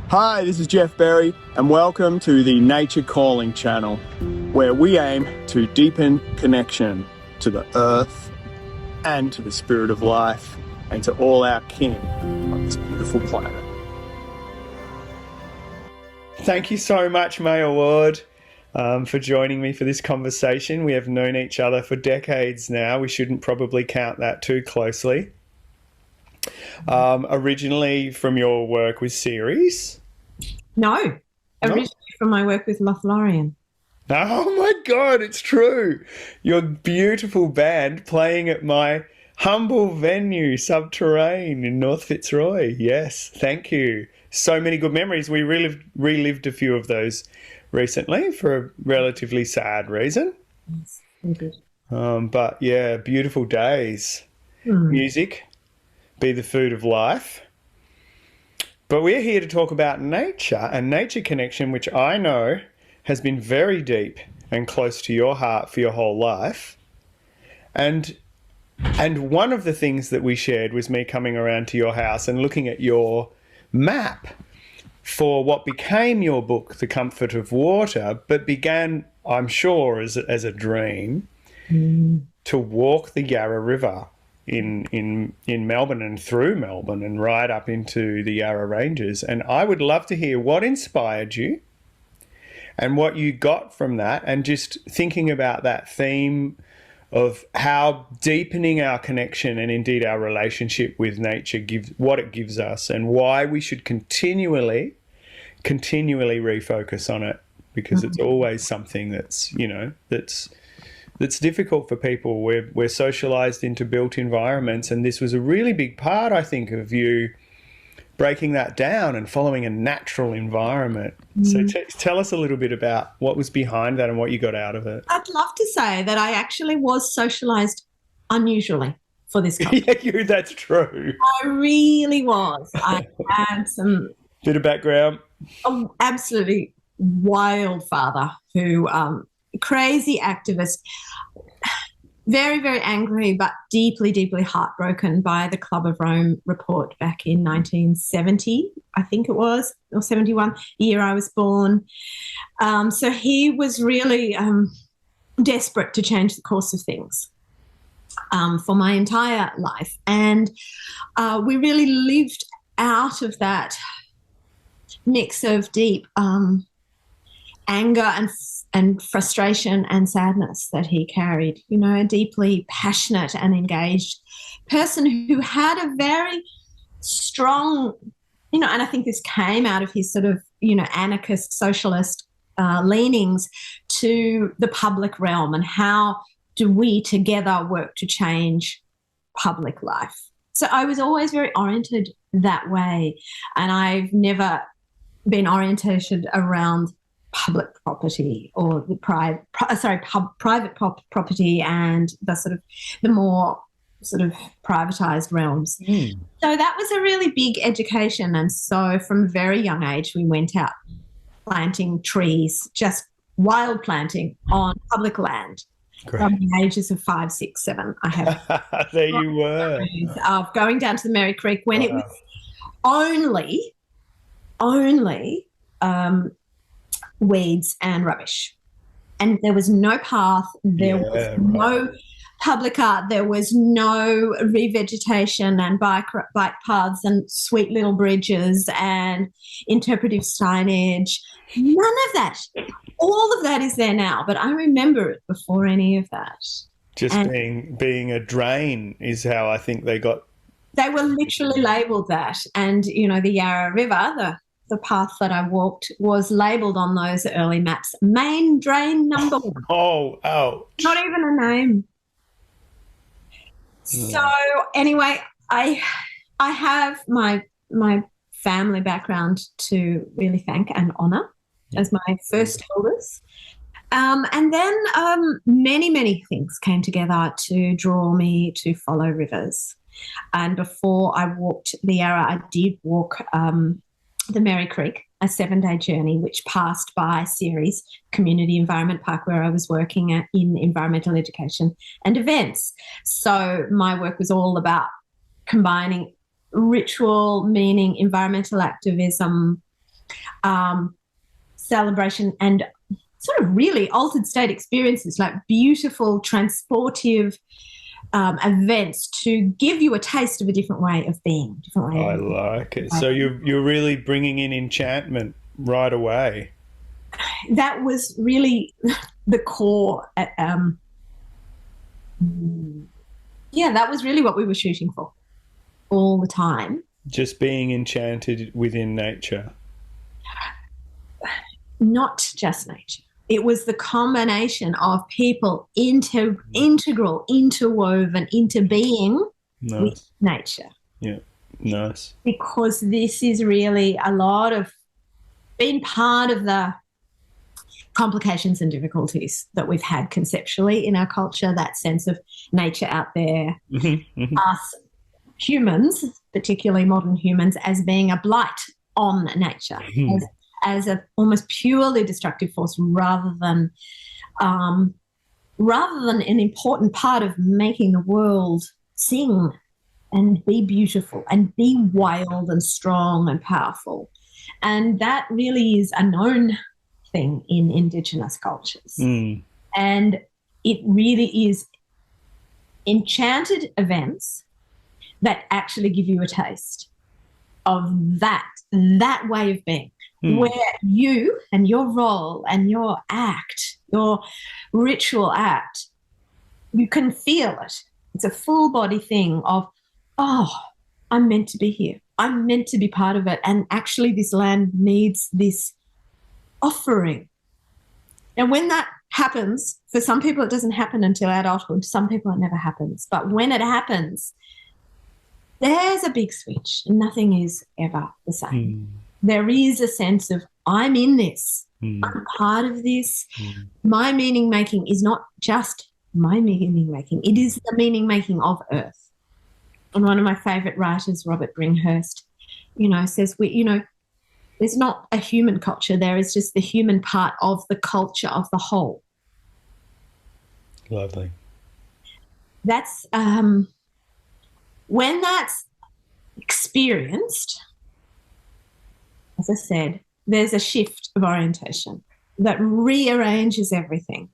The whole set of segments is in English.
Hi, this is Geoff Berry, and welcome to the Nature Calling channel, where we aim to deepen connection to the earth and to the spirit of life and to all our kin on this beautiful planet. Thank you so much, Mayor Ward, for joining me for this conversation. We have known each other for decades now. We shouldn't probably count that too closely. Originally from your work with Ceres? No, originally from my work with Wathaurrung. Oh my God, it's true. Your beautiful band playing at my humble venue, Subterrane in North Fitzroy. Yes, thank you. So many good memories. We relived a few of those recently for a relatively sad reason. Yes, we did. But yeah, beautiful days. Music, be the food of life. But we're here to talk about nature and nature connection, which I know has been very deep and close to your heart for your whole life. And one of the things that we shared was me coming around to your house and looking at your map for what became your book, The Comfort of Water, but began, I'm sure, as a dream to walk the Yarra River in Melbourne and through Melbourne and right up into the Yarra Ranges. And I would love to hear what inspired you and what you got from that, and just thinking about that theme of how deepening our connection and indeed our relationship with nature gives what it gives us, and why we should continually refocus on it, because it's always something that's, you know, that's difficult for people. We're socialized into built environments, and this was a really big part, I think, of you breaking that down and following a natural environment. So tell us a little bit about what was behind that and what you got out of it. I'd love to say that I actually was socialised unusually for this company. Yeah, that's true. I really was. I had some... Bit of background. Absolutely wild father who... crazy activist, very, very angry, but deeply, deeply heartbroken by the Club of Rome report back in 1970, I think it was, or 71, the year I was born. So he was really desperate to change the course of things for my entire life. And we really lived out of that mix of deep anger and frustration and sadness that he carried, you know, a deeply passionate and engaged person who had a very strong, you know, and I think this came out of his sort of, you know, anarchist socialist leanings to the public realm, and how do we together work to change public life. So I was always very oriented that way, and I've never been orientated around public property or the private property and the sort of the more sort of privatized realms. So that was a really big education. And so from a very young age, we went out planting trees, just wild planting on public land. Great. From the ages of 5, 6, 7, I have. There you were. Of going down to the Merry Creek when it was only weeds and rubbish, and there was no path, there was no public art, there was no revegetation and bike paths and sweet little bridges and interpretive signage. None of that. All of that is there now, but I remember it before any of that. Just being a drain is how I think they were literally labelled that. And, you know, the Yarra River, the path that I walked, was labelled on those early maps, main drain number 1. Oh, ouch. Not even a name. So anyway, I have my family background to really thank and honour as my first elders. And then many, many things came together to draw me to follow rivers. And before I walked the Yarra, I did walk the Merry Creek, a 7-day journey which passed by Ceres Community Environment Park, where I was working in environmental education and events. So my work was all about combining ritual, meaning environmental activism, celebration and sort of really altered state experiences, like beautiful, transportive events to give you a taste of a different way of being. I like it. So you're really bringing in enchantment right away. That was really the core. That was really what we were shooting for all the time. Just being enchanted within nature. Not just nature. It was the combination of people integral, interwoven into being with nature. Yeah, nice. Because this is really a lot of being part of the complications and difficulties that we've had conceptually in our culture, that sense of nature out there, us humans, particularly modern humans, as being a blight on nature, as a almost purely destructive force rather than an important part of making the world sing and be beautiful and be wild and strong and powerful. And that really is a known thing in Indigenous cultures. And it really is enchanted events that actually give you a taste of that way of being, where you and your role and your act, your ritual act, you can feel it. It's a full body thing of, oh, I'm meant to be here. I'm meant to be part of it. And actually this land needs this offering. And when that happens, for some people it doesn't happen until adulthood. Some people it never happens. But when it happens, there's a big switch. Nothing is ever the same. There is a sense of, I'm in this. I'm part of this. My meaning making is not just my meaning making. It is the meaning making of Earth. And one of my favourite writers, Robert Bringhurst, says there's not a human culture. There is just the human part of the culture of the whole. Lovely. That's when that's experienced, as I said, there's a shift of orientation that rearranges everything.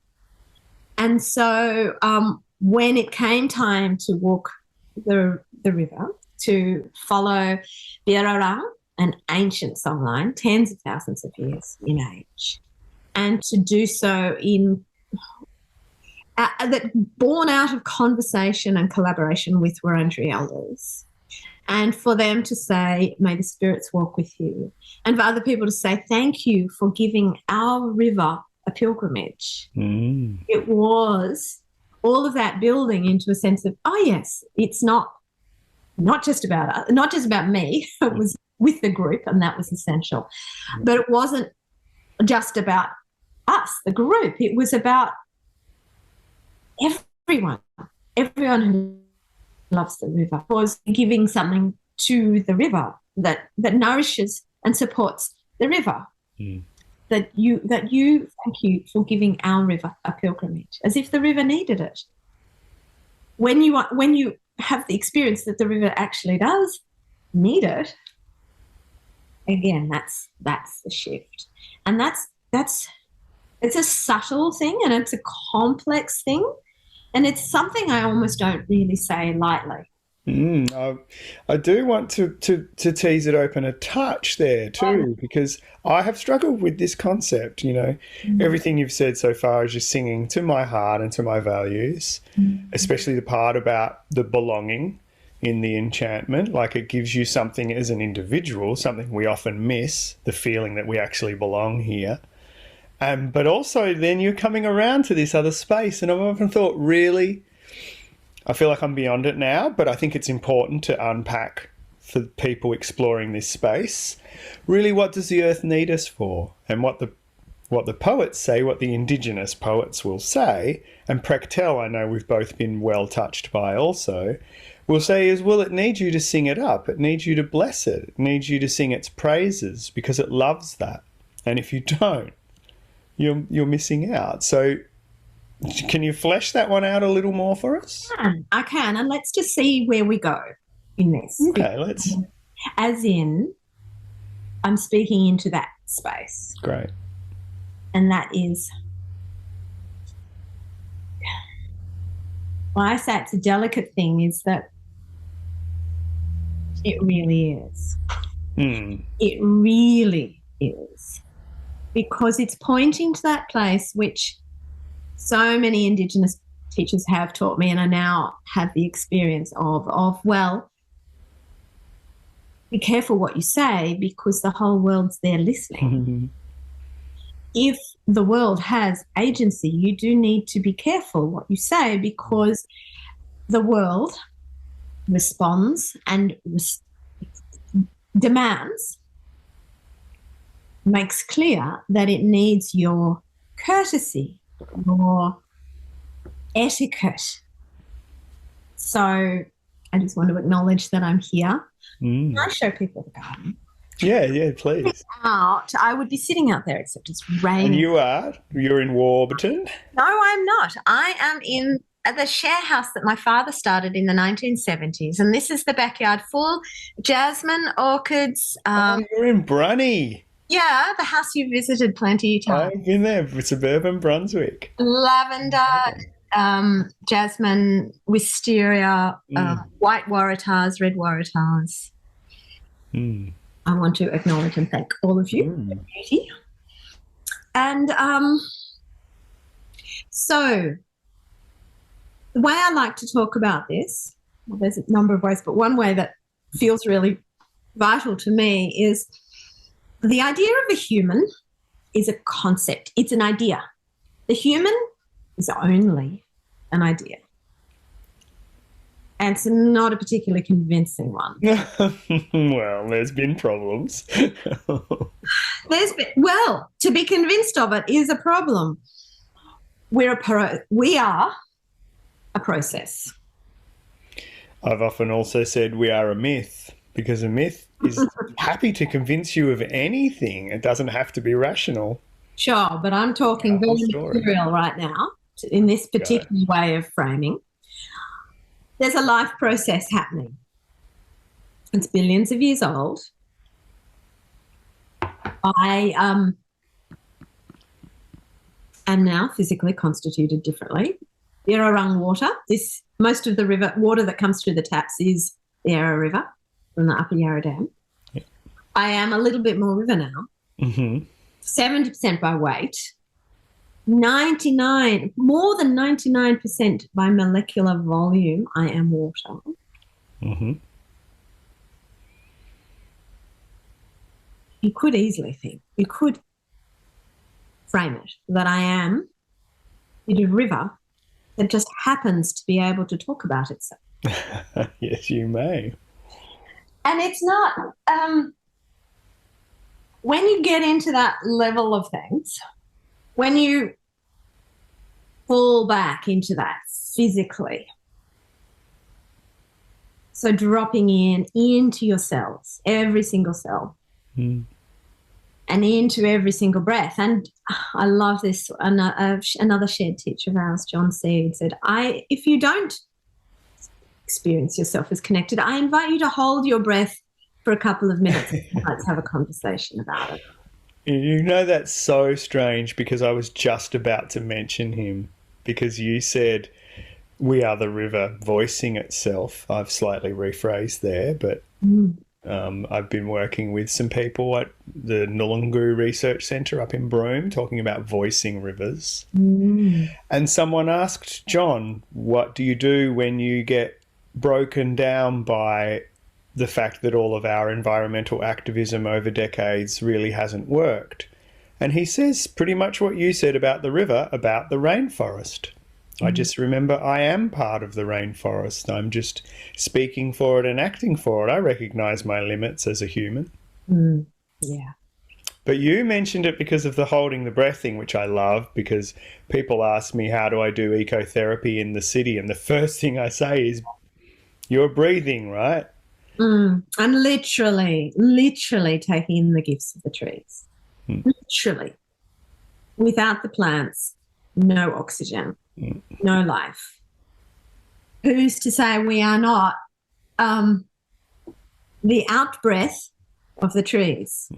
And so when it came time to walk the river, to follow Birrarung, an ancient songline, tens of thousands of years in age, and to do so that born out of conversation and collaboration with Wurundjeri elders, and for them to say, may the spirits walk with you, and for other people to say, thank you for giving our river a pilgrimage. It was all of that building into a sense of, oh yes, it's not just about me. It was with the group, and that was essential. But it wasn't just about us, the group. It was about everyone who loves the river, was giving something to the river that nourishes and supports the river. That you thank you for giving our river a pilgrimage, as if the river needed it. When you have the experience that the river actually does need it, again, that's the shift. And it's a subtle thing, and it's a complex thing, and it's something I almost don't really say lightly. I do want to tease it open a touch there too, because I have struggled with this concept. Everything you've said so far is just singing to my heart and to my values, especially the part about the belonging in the enchantment. Like, it gives you something as an individual, something we often miss, the feeling that we actually belong here. But also then you're coming around to this other space, and I've often thought, really, I feel like I'm beyond it now, but I think it's important to unpack for people exploring this space. Really, what does the earth need us for? And what the poets say, what the Indigenous poets will say, and Prechtel, I know we've both been well touched by also, will say is, well, it needs you to sing it up. It needs you to bless it. It needs you to sing its praises because it loves that. And if you don't, you're missing out. So can you flesh that one out a little more for us? I can, and let's just see where we go in this. Okay, let's. As in, I'm speaking into that space. Great. And that is, why I say it's a delicate thing is that it really is. It really is. Because it's pointing to that place which so many Indigenous teachers have taught me, and I now have the experience of, well, be careful what you say because the whole world's there listening. If the world has agency, you do need to be careful what you say because the world responds and demands, makes clear that it needs your courtesy, your etiquette. So I just want to acknowledge that I'm here. Can I show people the garden? Yeah, please. I would be sitting out there, except it's raining. And you are? You're in Warburton? No, I'm not. I am in the share house that my father started in the 1970s, and this is the backyard full jasmine, orchids. You're in Brunny. Yeah, the house you visited plenty of times. I've been there, suburban Brunswick. Lavender, jasmine, wisteria, white waratahs, red waratahs. I want to acknowledge and thank all of you for beauty. And so the way I like to talk about this, well, there's a number of ways, but one way that feels really vital to me is the idea of a human is a concept. It's an idea. The human is only an idea. And it's not a particularly convincing one. Well, there's been problems. To be convinced of it is a problem. We are a process. I've often also said we are a myth because a myth is happy to convince you of anything. It doesn't have to be rational. Sure, but I'm talking very material right now in this particular way of framing. There's a life process happening. It's billions of years old. I am now physically constituted differently. Birrarung water, most of the river water that comes through the taps is the Yarra River from the Upper Yarra Dam. Yeah. I am a little bit more river now. 70% by weight. More than 99% by molecular volume, I am water. You could easily think, you could frame it that I am in a river that just happens to be able to talk about itself. Yes, you may. And it's not, when you get into that level of things, when you fall back into that physically, so dropping into your cells, every single cell, and into every single breath. And I love this. Another shared teacher of ours, John Seed, said, if you don't experience yourself as connected, I invite you to hold your breath for a couple of minutes and let's have a conversation about it. You know, that's so strange because I was just about to mention him because you said we are the river voicing itself. I've slightly rephrased there, but I've been working with some people at the Nulungu Research Centre up in Broome talking about voicing rivers. And someone asked John, what do you do when you get broken down by the fact that all of our environmental activism over decades really hasn't worked? And he says pretty much what you said about the river, about the rainforest. I just remember I am part of the rainforest. I'm just speaking for it and acting for it. I recognise my limits as a human. Yeah. But you mentioned it because of the holding the breath thing, which I love, because people ask me, how do I do ecotherapy in the city? And the first thing I say is, you're breathing, right? I'm literally taking in the gifts of the trees. Literally. Without the plants, no oxygen, no life. Who's to say we are not the out breath of the trees.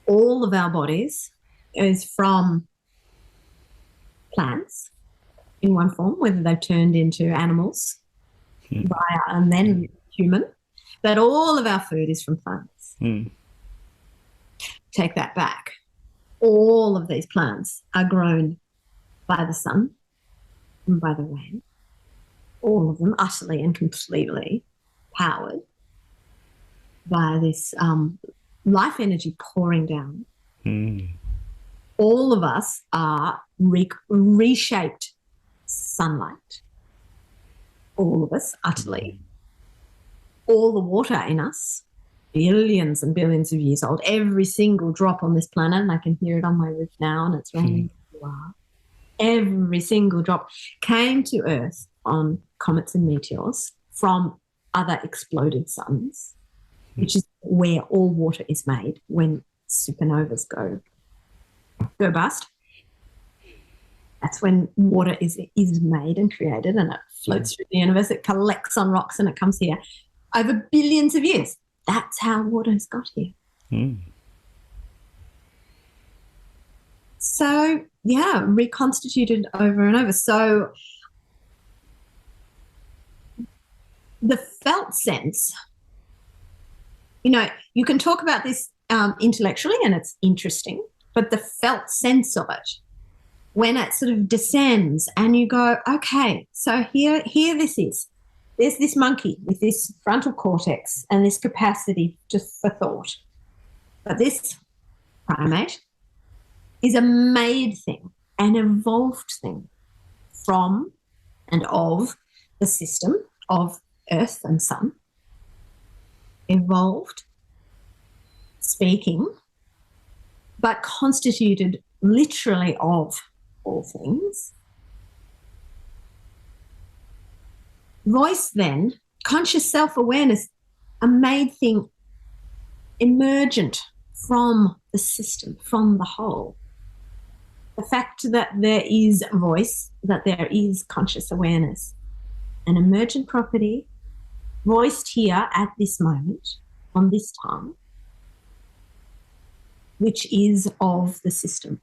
All of our bodies is from plants in one form, whether they've turned into animals and then human, but all of our food is from plants. Take that back. All of these plants are grown by the sun and by the rain. All of them utterly and completely powered by this life energy pouring down. All of us are reshaped sunlight. All of us, utterly. All the water in us, billions and billions of years old, every single drop on this planet, and I can hear it on my roof now, and it's raining. Every single drop came to Earth on comets and meteors from other exploded suns, which is where all water is made when supernovas go bust. That's when water is made and created, and it floats through the universe. It collects on rocks and it comes here over billions of years. That's how water has got here. So, yeah, reconstituted over and over. So the felt sense, you know, you can talk about this intellectually and it's interesting, but the felt sense of it, when it sort of descends and you go, okay, so here this is. There's this monkey with this frontal cortex and this capacity for thought. But this primate is a made thing, an evolved thing from and of the system of Earth and Sun. Evolved, speaking, but constituted literally of all things. Voice then, conscious self-awareness, a made thing emergent from the system, from the whole. The fact that there is a voice, that there is conscious awareness, an emergent property voiced here at this moment, on this time, which is of the system,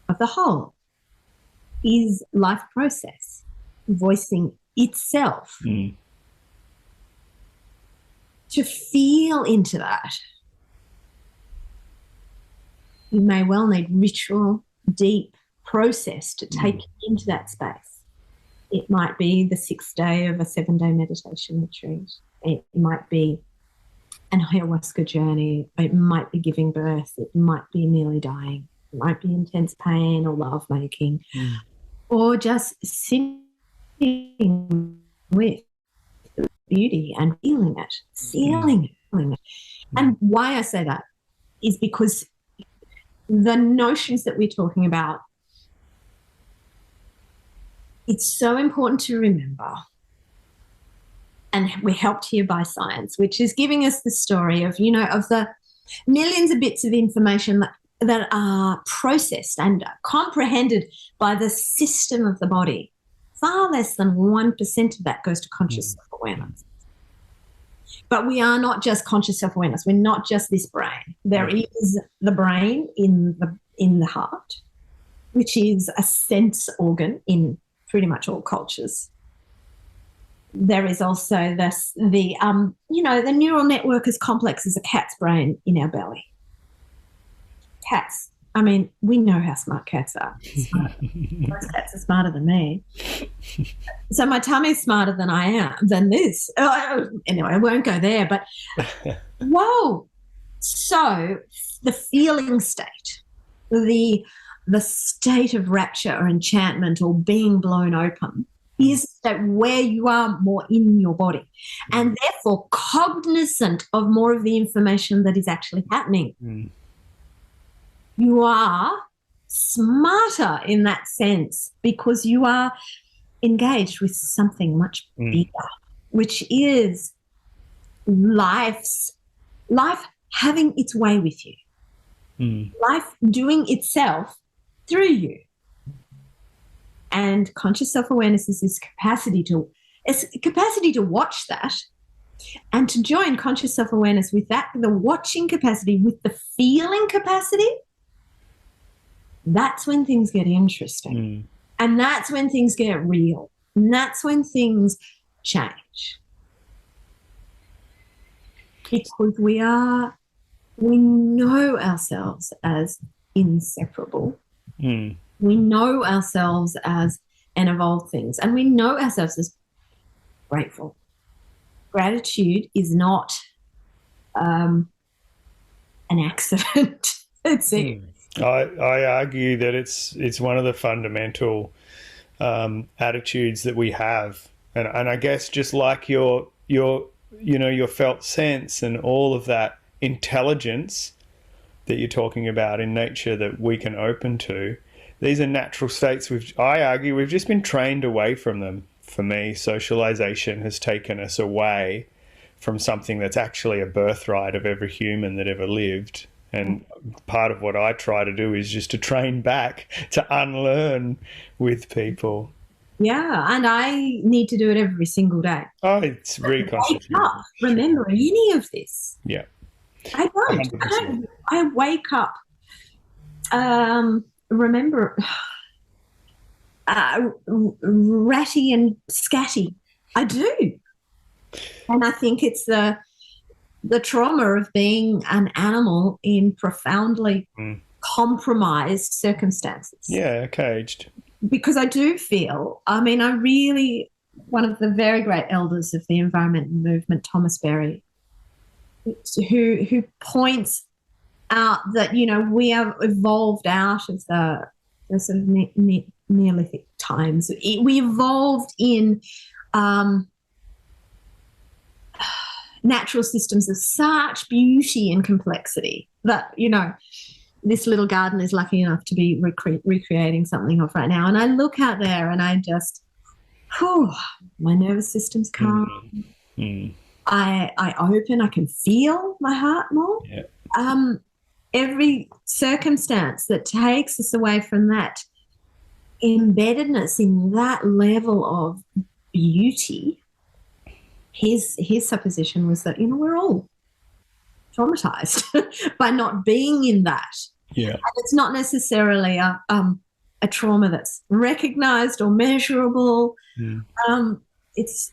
of the whole, is life process, voicing itself. To feel into that, you may well need ritual, deep process to take you into that space. It might be the 6th day of a 7-day meditation retreat. It might be an ayahuasca journey. It might be giving birth. It might be nearly dying. It might be intense pain or love making, or just sitting with beauty and feeling it. And why I say that is because the notions that we're talking about, it's so important to remember, and we're helped here by science, which is giving us the story of, you know, of the millions of bits of information that are processed and comprehended by the system of the body. Far less than 1% of that goes to conscious self-awareness. But we are not just conscious self-awareness. We're not just this brain. There is the brain in the heart, which is a sense organ in pretty much all cultures. There is also the neural network as complex as a cat's brain in our belly. Cats, I mean, we know how smart cats are. Most cats are smarter than me. So my tummy's smarter than this. Anyway, I won't go there, but whoa. So the feeling state, the state of rapture or enchantment or being blown open is that where you are more in your body and therefore cognizant of more of the information that is actually happening. You are smarter in that sense because you are engaged with something much bigger, which is life having its way with you, life doing itself through you. And conscious self-awareness is this capacity to watch that And to join conscious self-awareness with that, the watching capacity, with the feeling capacity, that's when things get interesting. And that's when things get real. And that's when things change. Because we know ourselves as inseparable. We know ourselves as an evolved things. And we know ourselves as grateful. Gratitude is not an accident. I argue that it's one of the fundamental attitudes that we have, and I guess just like your felt sense and all of that intelligence that you're talking about in nature that we can open to. These are natural states I argue we've just been trained away from them. For me, socialization has taken us away from something that's actually a birthright of every human that ever lived. And part of what I try to do is just to train back, to unlearn with people. Yeah, and I need to do it every single day. Oh, it's reconstituted. Wake up, remember any of this. Yeah. I don't. I wake up, remember, ratty and scatty. I do. And I think it's the trauma of being an animal in profoundly compromised circumstances. Yeah, caged. Because I do feel, one of the very great elders of the environment movement, Thomas Berry, who points out that, we have evolved out of the sort of Neolithic times. We evolved in natural systems of such beauty and complexity that, this little garden is lucky enough to be recreating something of right now. And I look out there and I just, my nervous system's calm. I open, I can feel my heart more. Yeah. Every circumstance that takes us away from that embeddedness in that level of beauty, his supposition was that, we're all traumatized by not being in that. Yeah. And it's not necessarily a trauma that's recognized or measurable. It's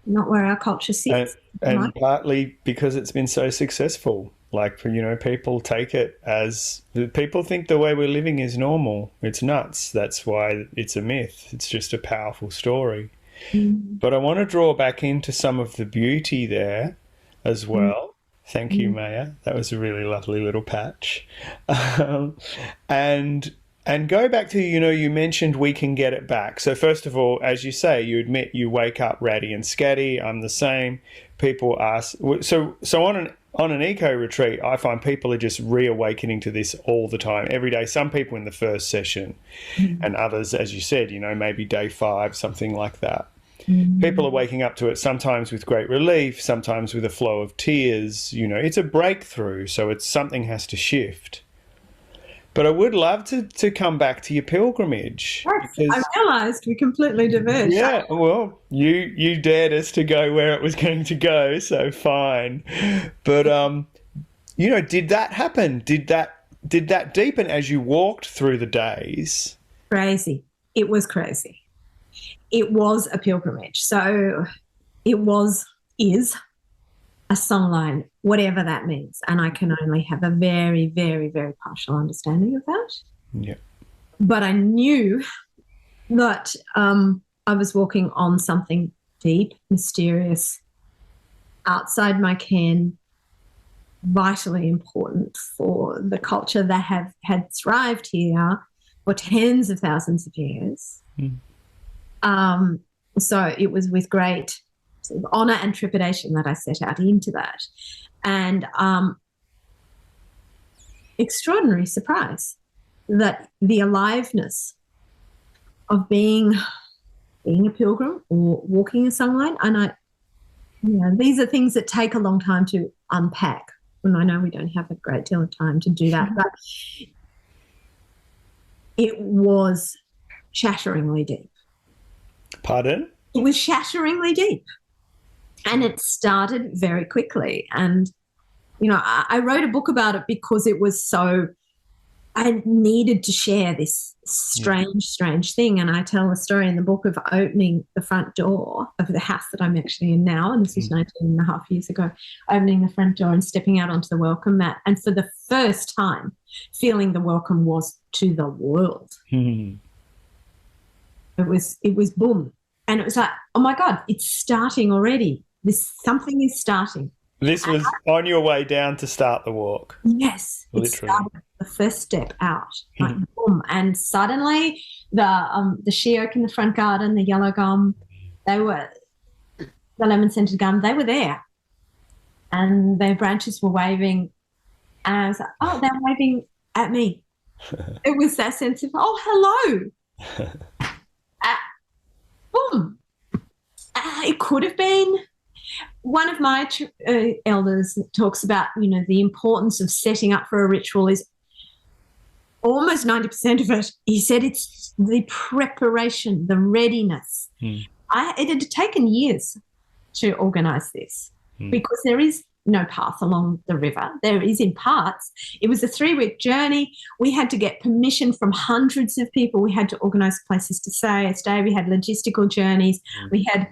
not where our culture sits. And partly because it's been so successful. Like, people take it as, people think the way we're living is normal. It's nuts. That's why it's a myth. It's just a powerful story. But I want to draw back into some of the beauty there as well. Thank you, Maya. That was a really lovely little patch. And go back to, you mentioned we can get it back. So first of all, as you say, you admit you wake up ratty and scatty. I'm the same. People ask, so on an eco retreat, I find people are just reawakening to this all the time, every day. Some people in the first session and others, as you said, maybe day 5, something like that. People are waking up to it sometimes with great relief, sometimes with a flow of tears. It's a breakthrough, so something has to shift. But I would love to come back to your pilgrimage. Yes, I realised we completely diverged. Yeah, well, you dared us to go where it was going to go, so fine. But, did that happen? Did that deepen as you walked through the days? Crazy. It was crazy. It was a pilgrimage. So it is a songline, whatever that means. And I can only have a very, very, very partial understanding of that. Yeah. But I knew that I was walking on something deep, mysterious, outside my ken, vitally important for the culture that had thrived here for tens of thousands of years. So it was with great sort of honour and trepidation that I set out into that. And extraordinary surprise that the aliveness of being a pilgrim or walking a songline, and these are things that take a long time to unpack. And I know we don't have a great deal of time to do that, but it was shatteringly deep. Pardon? It was shatteringly deep. And it started very quickly. And, I wrote a book about it because it was I needed to share this strange thing. And I tell a story in the book of opening the front door of the house that I'm actually in now. And this was 19 and a half years ago, opening the front door and stepping out onto the welcome mat. And for the first time, feeling the welcome was to the world. It was boom. And it was like, oh my God, it's starting already. Something is starting. This was on your way down to start the walk. Yes, literally. It started the first step out, like boom, and suddenly the she oak in the front garden, the yellow gum, the lemon scented gum, they were there, and their branches were waving, and I was like, oh, they're waving at me. It was that sense of, oh, hello, boom. It could have been. One of my elders talks about, the importance of setting up for a ritual is almost 90% of it. He said it's the preparation, the readiness. It had taken years to organise this because there is no path along the river. There is in parts. It was a 3-week journey. We had to get permission from hundreds of people. We had to organise places to stay. We had logistical journeys. We had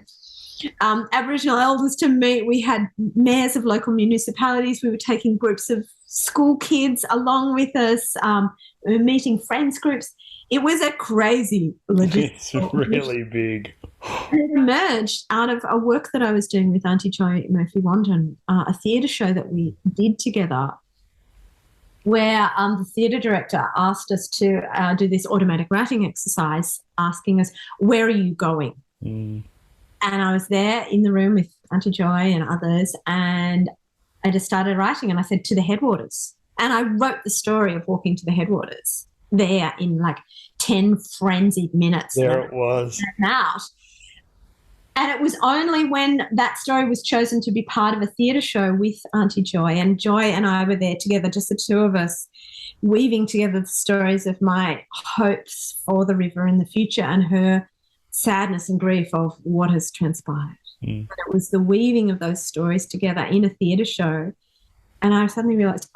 Aboriginal elders to meet. We had mayors of local municipalities. We were taking groups of school kids along with us. We were meeting friends groups. It was a crazy logistical. It's really big. It emerged out of a work that I was doing with Auntie Joy Murphy-Wandon, a theatre show that we did together, where the theatre director asked us to do this automatic writing exercise, asking us, where are you going? And I was there in the room with Auntie Joy and others, and I just started writing, and I said, to the headwaters. And I wrote the story of walking to the headwaters there in like 10 frenzied minutes. There it was. Out. And it was only when that story was chosen to be part of a theatre show with Auntie Joy, and Joy and I were there together, just the two of us, weaving together the stories of my hopes for the river in the future and her sadness and grief of what has transpired. And it was the weaving of those stories together in a theatre show, and I suddenly realised,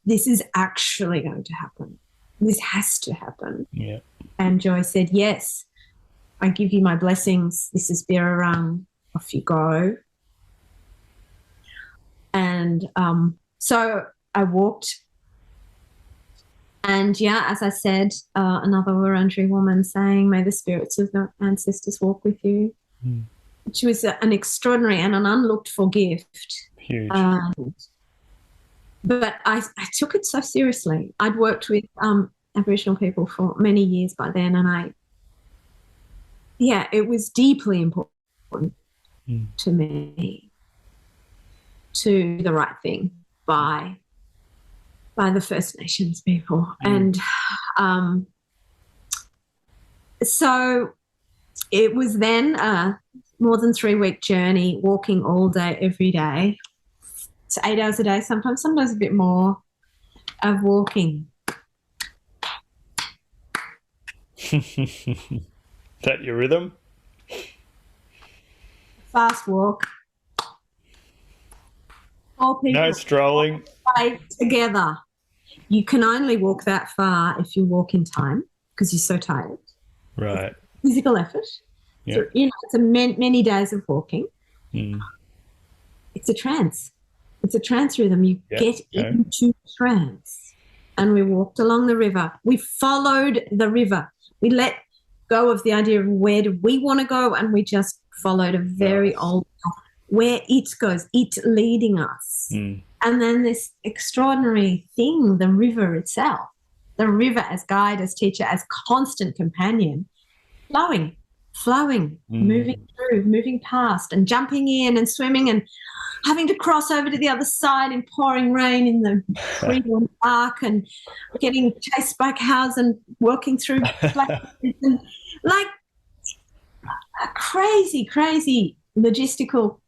this is actually going to happen. This has to happen. Yeah. And Joy said, yes, I give you my blessings. This is Birrarung. Off you go. And so I walked. And, as I said, another Wurundjeri woman saying, may the spirits of the ancestors walk with you, which was an extraordinary and an unlooked-for gift. Huge. But I took it so seriously. I'd worked with Aboriginal people for many years by then, and it was deeply important to me to do the right thing by the First Nations people. And so it was then a more than 3-week journey, walking all day, every day. It's 8 hours a day, sometimes a bit more of walking. Is that your rhythm? Fast walk. All people. No strolling. Together. You can only walk that far if you walk in time because you're so tired. Right. Physical effort. Yep. So, it's many days of walking. It's a trance. It's a trance rhythm. You get into trance. And we walked along the river. We followed the river. We let go of the idea of where do we want to go, and we just followed a very old path where it goes, it leading us. And then this extraordinary thing, the river itself, the river as guide, as teacher, as constant companion, flowing, moving through, moving past, and jumping in and swimming and having to cross over to the other side in pouring rain in the freezing dark, and getting chased by cows and walking through and like a crazy logistical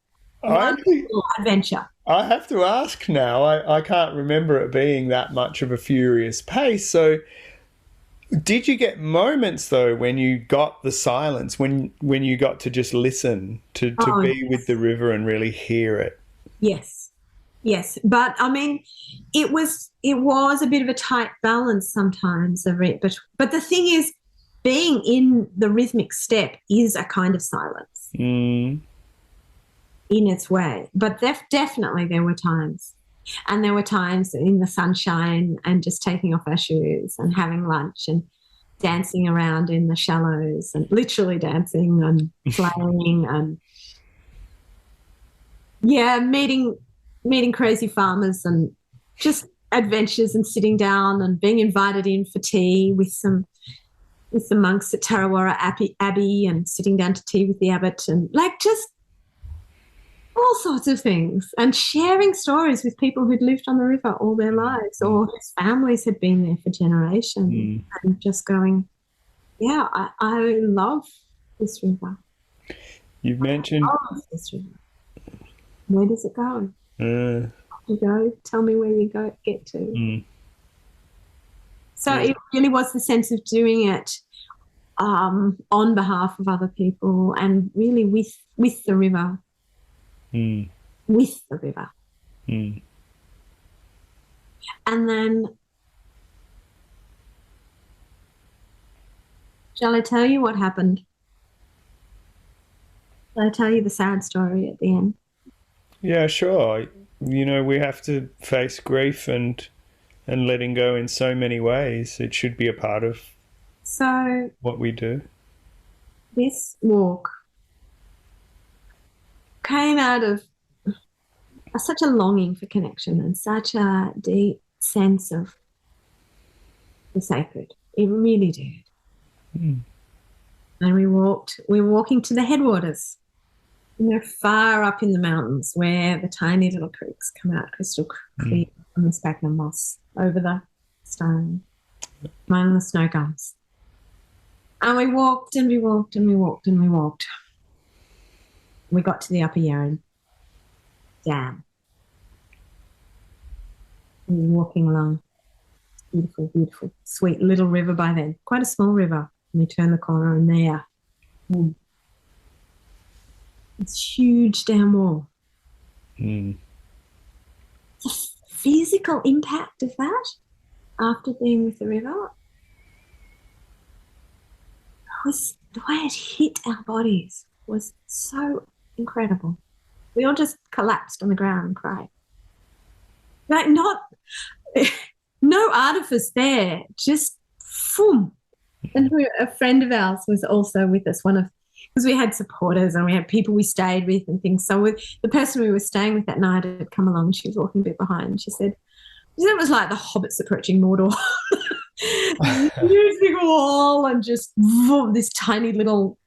adventure. I have to ask now, I can't remember it being that much of a furious pace. So Did you get moments though when you got the silence, when you got to just listen, to be with the river and really hear it? Yes. Yes. But I mean, it was a bit of a tight balance sometimes of it. But the thing is, being in the rhythmic step is a kind of silence in its way. But definitely there were times. And there were times in the sunshine and just taking off our shoes and having lunch and dancing around in the shallows and literally dancing and playing and, yeah, meeting crazy farmers and just adventures and sitting down and being invited in for tea with the monks at Tarawara Abbey and sitting down to tea with the abbot and like just all sorts of things, and sharing stories with people who'd lived on the river all their lives or whose families had been there for generations and just going, yeah, I love this river. You've mentioned... I love this river. Where does it go? You go, tell me where you get to. So it really was the sense of doing it on behalf of other people and really with the river. With the river. And then, shall I tell you what happened? Shall I tell you the sad story at the end? Yeah, sure. You know, we have to face grief and letting go in so many ways. It should be a part of what we do. This walk came out of such a longing for connection and such a deep sense of the sacred. It really did. And we were walking to the headwaters. And they're far up in the mountains where the tiny little creeks come out crystal clear from the sphagnum moss over the stone, among the snow gums. And we walked and we walked and we walked and we walked. We got to the Upper Yarra Dam. We were walking along. Beautiful, beautiful, sweet little river by then. Quite a small river. And we turned the corner and there, this huge dam wall. The physical impact of that after being with the river was, the way it hit our bodies was so incredible. We all just collapsed on the ground and cried. Like no artifice there, just boom. And a friend of ours was also with us, because we had supporters and we had people we stayed with and things. So the person we were staying with that night had come along and she was walking a bit behind and she said it was like the hobbits approaching Mordor. Huge big wall and just this tiny little...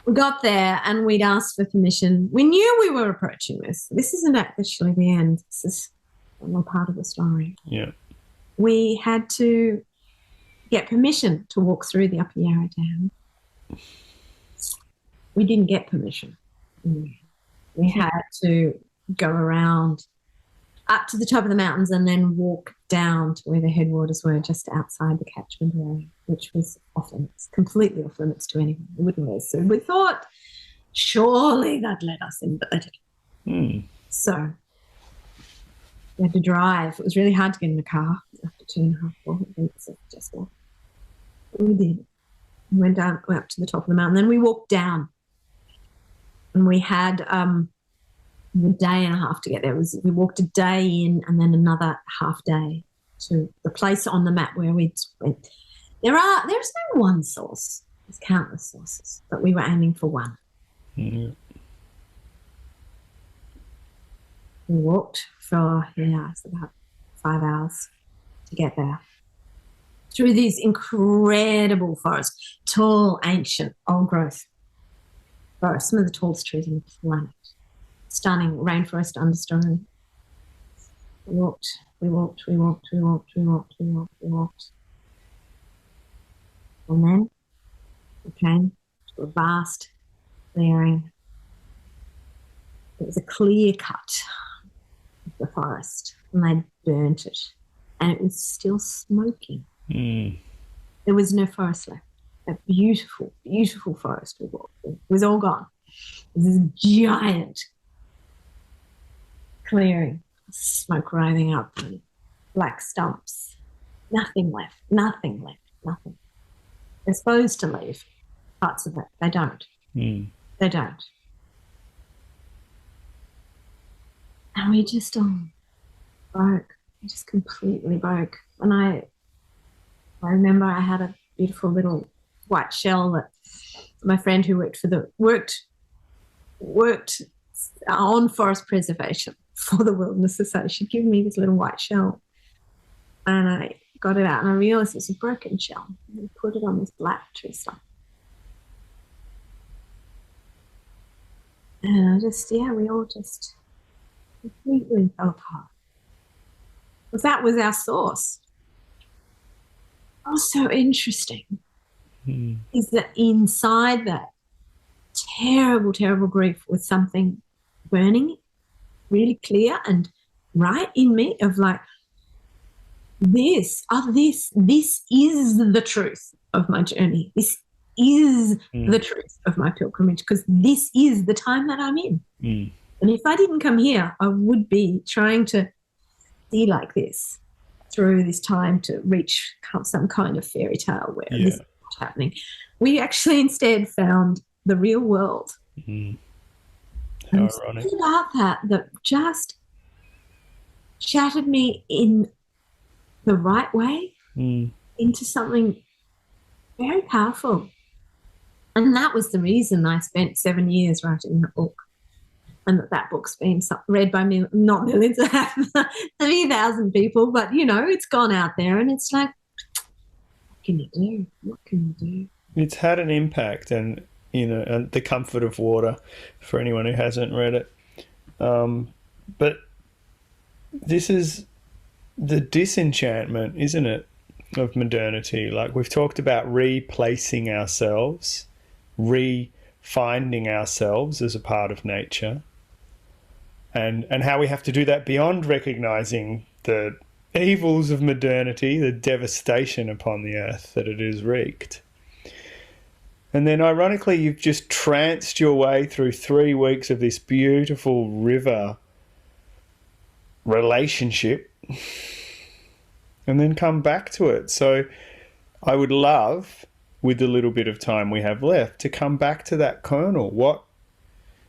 We got there and we'd asked for permission. We knew we were approaching this. This isn't actually the end. This is a part of the story. Yeah. We had to get permission to walk through the Upper Yarra Dam. We didn't get permission. We had to go around up to the top of the mountains and then walk down to where the headwaters were, just outside the catchment area, which was off limits, completely off limits to anyone. We wouldn't let us in. We thought surely they'd let us in, but they didn't. So we had to drive. It was really hard to get in the car after 2.5 weeks of just walking. We did. We went up to the top of the mountain. Then we walked down, and we had a day and a half to get there. We walked a day in and then another half day to the place on the map where we went. There's no one source. There's countless sources, but we were aiming for one. We walked for it's about 5 hours to get there. Through these incredible forests, tall, ancient, old growth forests, some of the tallest trees on the planet. Stunning rainforest understory. We walked. And then we came to a vast clearing. It was a clear cut of the forest, and they burnt it. and it was still smoking. Mm. There was no forest left. A beautiful, beautiful forest we walked through. It was all gone. It was this giant clearing, smoke rising up and black stumps. Nothing left, nothing left, nothing. They're supposed to leave parts of it. They don't. Mm. They don't. And we just broke. We just completely broke. And I remember I had a beautiful little white shell that my friend who worked on forest preservation for the Wilderness Society. She'd given me this little white shell, and I got it out and I realised it was a broken shell. And I put it on this black tree stump. And we all just completely fell apart. Because that was our source. Oh, so interesting. Is that inside that terrible, terrible grief was something burning really clear and right in me of like, this is the truth of my journey. This is the truth of my pilgrimage, because this is the time that I'm in. And if I didn't come here, I would be trying to see like this through this time to reach some kind of fairy tale where this is what's happening. We actually instead found the real world. How ironic. Something about that just shattered me in the right way into something very powerful. And that was the reason I spent 7 years writing that book. And that book's been read by not millions, 3,000 people, but, it's gone out there and it's like, what can you do? What can you do? It's had an impact, and, and the comfort of water for anyone who hasn't read it. But this is the disenchantment, isn't it, of modernity? Like we've talked about replacing ourselves, refinding ourselves as a part of nature. And how we have to do that beyond recognising the evils of modernity, the devastation upon the earth that it has wreaked. And then ironically, you've just tranced your way through 3 weeks of this beautiful river relationship and then come back to it. So I would love, with the little bit of time we have left, to come back to that kernel.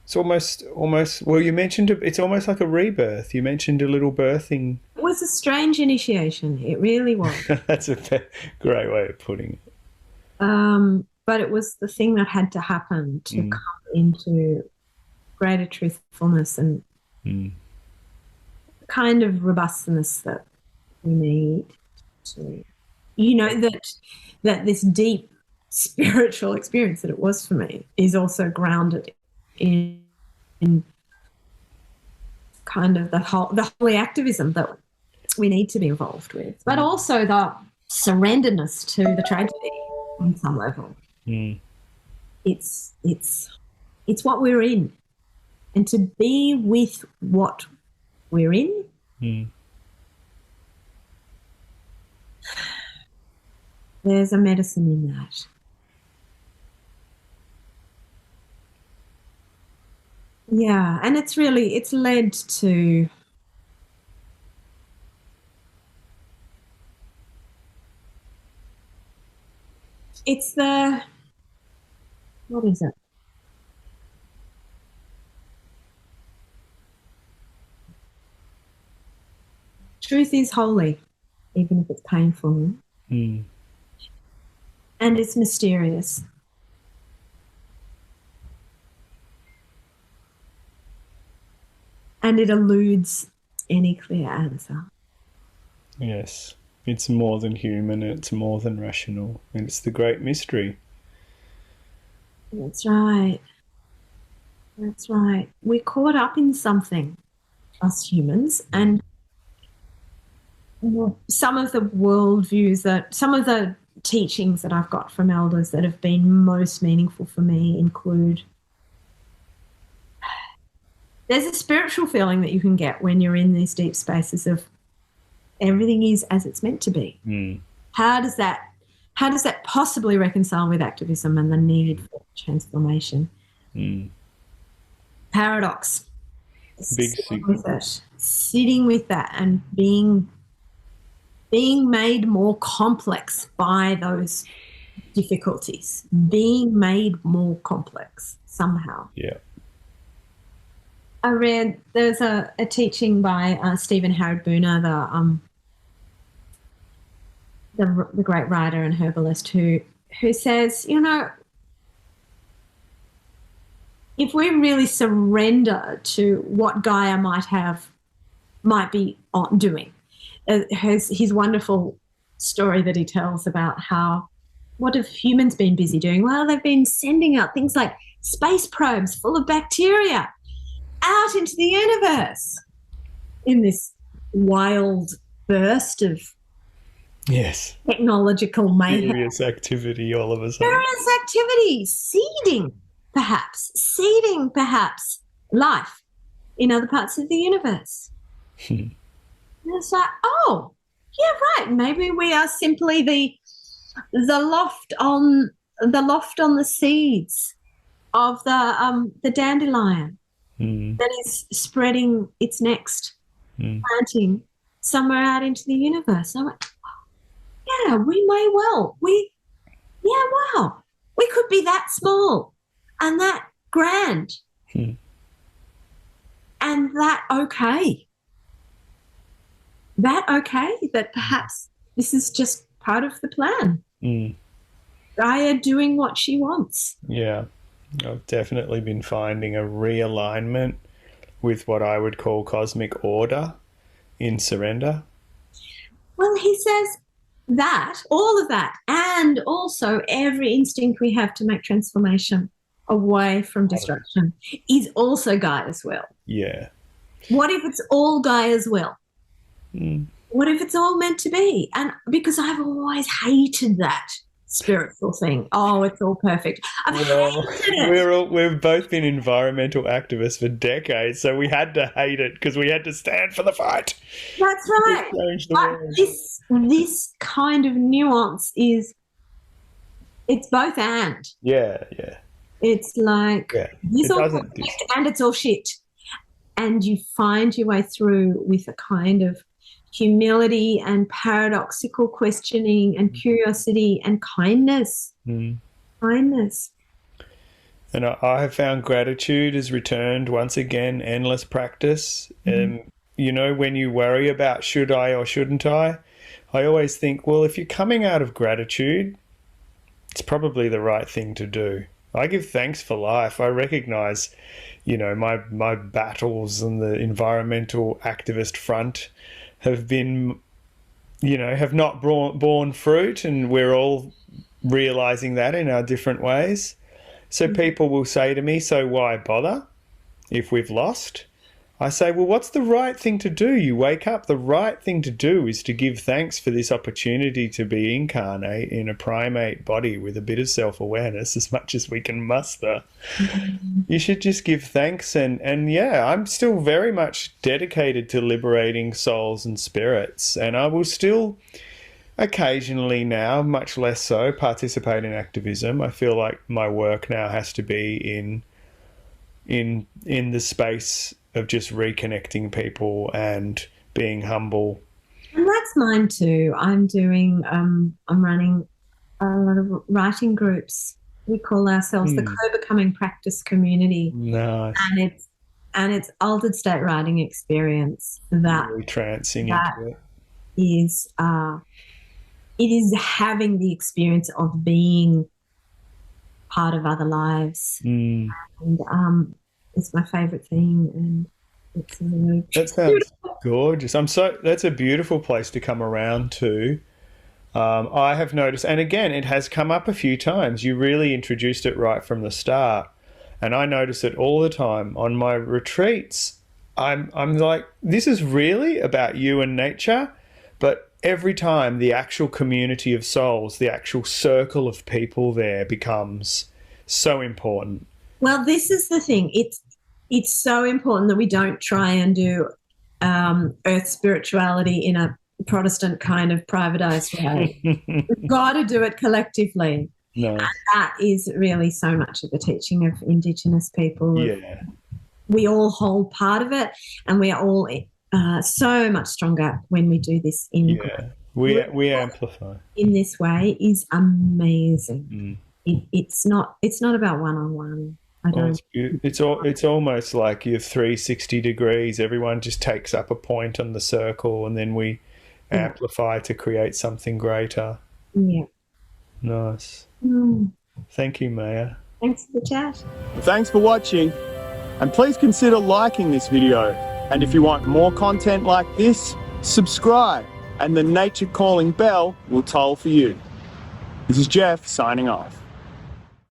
It's almost, well, you mentioned it's almost like a rebirth. You mentioned a little birthing. It was a strange initiation. It really was. That's a great way of putting it. But it was the thing that had to happen to come into greater truthfulness and kind of robustness that we need to, that this deep spiritual experience that it was for me is also grounded in kind of the holy activism that we need to be involved with, but also the surrenderness to the tragedy on some level. It's what we're in, and to be with what we're in. There's a medicine in that. Yeah, and it's led to what is it? Truth is holy, even if it's painful. And it's mysterious. And it eludes any clear answer. Yes, it's more than human, it's more than rational, and it's the great mystery. That's right. That's right. We're caught up in something, us humans, and some of the worldviews some of the teachings that I've got from elders that have been most meaningful for me include, there's a spiritual feeling that you can get when you're in these deep spaces of everything is as it's meant to be. Mm. How does that possibly reconcile with activism and the need for transformation? Mm. Paradox. Big Sitting with that and being made more complex by those difficulties, being made more complex somehow. Yeah. I read there's a teaching by Stephen Harrod Booner, the great writer and herbalist, who says, you know, if we really surrender to what Gaia might be doing, his wonderful story that he tells about what have humans been busy doing? Well, they've been sending out things like space probes full of bacteria out into the universe in this wild burst of technological mayhem. Serious activity all of a sudden. Serious activity, seeding perhaps life in other parts of the universe. And it's like, oh, yeah, right. Maybe we are simply the loft on the seeds of the dandelion that is spreading its next planting somewhere out into the universe. And I'm like, yeah, we may well. Wow. We could be that small and that grand and that okay. That perhaps this is just part of the plan. Gaia doing what she wants. Yeah. I've definitely been finding a realignment with what I would call cosmic order in surrender. Well, he says that, all of that, and also every instinct we have to make transformation away from destruction is also Gaia's will. Yeah. What if it's all Gaia's will? What if it's all meant to be? And because I've always hated that spiritual thing. Oh, it's all perfect. We've both been environmental activists for decades, so we had to hate it because we had to stand for the fight. That's right. But this kind of nuance it's both and. Yeah. It's like this all perfect and it's all shit. And you find your way through with a kind of humility and paradoxical questioning and curiosity and kindness. Kindness. And I have found gratitude has returned once again, endless practice. And, you know, when you worry about should I or shouldn't I always think, well, if you're coming out of gratitude, it's probably the right thing to do. I give thanks for life. I recognise, you know, my battles on the environmental activist front have been, you know, have not borne fruit, and we're all realising that in our different ways. So people will say to me, so why bother if we've lost? I say, well, what's the right thing to do? You wake up. The right thing to do is to give thanks for this opportunity to be incarnate in a primate body with a bit of self-awareness, as much as we can muster. You should just give thanks. And yeah, I'm still very much dedicated to liberating souls and spirits. And I will still occasionally now, much less so, participate in activism. I feel like my work now has to be in the space of just reconnecting people and being humble. And that's mine too. I'm running a lot of writing groups. We call ourselves the Co-Becoming Practice Community. Nice. And it's altered state writing experience that really trancing into it. It is having the experience of being part of other lives. And it's my favourite thing, and it's really that sounds gorgeous. That's a beautiful place to come around to. I have noticed, and again, it has come up a few times. You really introduced it right from the start, and I notice it all the time on my retreats. I'm like, this is really about you and nature, but every time the actual community of souls, the actual circle of people there becomes so important. Well, this is the thing. It's so important that we don't try and do earth spirituality in a Protestant kind of privatized way. We've got to do it collectively. No. And that is really so much of the teaching of Indigenous people. Yeah. We all hold part of it, and we are all so much stronger when we do this in Yeah. We amplify. in this way is amazing. It's not about one-on-one. I don't. It's almost like you're 360 degrees. Everyone just takes up a point on the circle, and then we amplify to create something greater. Yeah. Nice. Thank you, Maya. Thanks for the chat. Thanks for watching, and please consider liking this video. And if you want more content like this, subscribe, and the nature calling bell will toll for you. This is Geoff signing off.